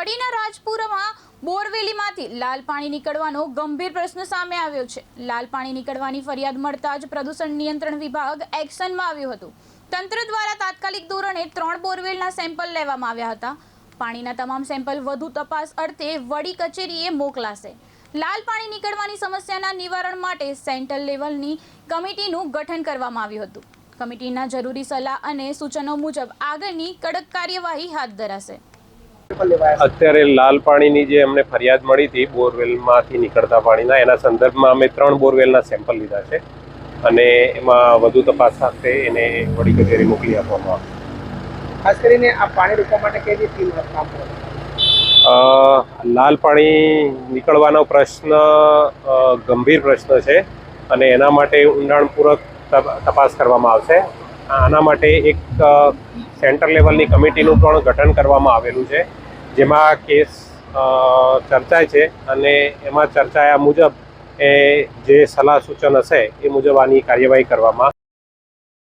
કડીના રાજપુરમાં બોરવેલીમાંથી લાલ પાણી નીકળવાનો ગંભીર પ્રશ્ન સામે આવ્યો છે। લાલ પાણી નીકળવાની ફરિયાદ મળતા જ પ્રદૂષણ નિયંત્રણ વિભાગ એક્શનમાં આવ્યું હતું। તંત્ર દ્વારા તાત્કાલિક ધોરણે 3 બોરવેલના સેમ્પલ લેવામાં આવ્યા હતા। પાણીના તમામ સેમ્પલ વધુ તપાસ અર્થે વડી કચેરીએ મોકલાશે। લાલ પાણી નીકળવાની સમસ્યાના નિવારણ માટે સેન્ટ્રલ લેવલની કમિટીનું ગઠન કરવામાં આવ્યું હતું। કમિટીના જરૂરી સલાહ અને સૂચનો મુજબ આગળની કડક કાર્યવાહી હાથ ધરાશે। અત્યારે લાલ પાણીની જે અમને ફરિયાદ મળી હતી બોરવેલમાંથી નીકળતા પાણીના એના સંદર્ભમાં અમે 3 બોરવેલના સેમ્પલ લીધા છે અને એમાં વધુ તપાસ સાથે એને વડી કચેરી મોકલી આપવામાં આવશે। ખાસ કરીને આ પાણી રોકવા માટે કઈ રીતે કામ કરે? લાલ પાણી નીકળવાનો પ્રશ્ન ગંભીર પ્રશ્ન છે અને એના માટે ઊંડાણપૂર્વક તપાસ કરવામાં આવશે। આના માટે એક સેન્ટ્રલ લેવલની કમિટીનું પણ ગઠન કરવામાં આવેલું છે, જેમાં કેસ ચર્ચાય છે અને એમાં ચર્ચાયા મુજબ એ જે સલાહ સૂચન હશે એ મુજબ આની કાર્યવાહી કરવામાં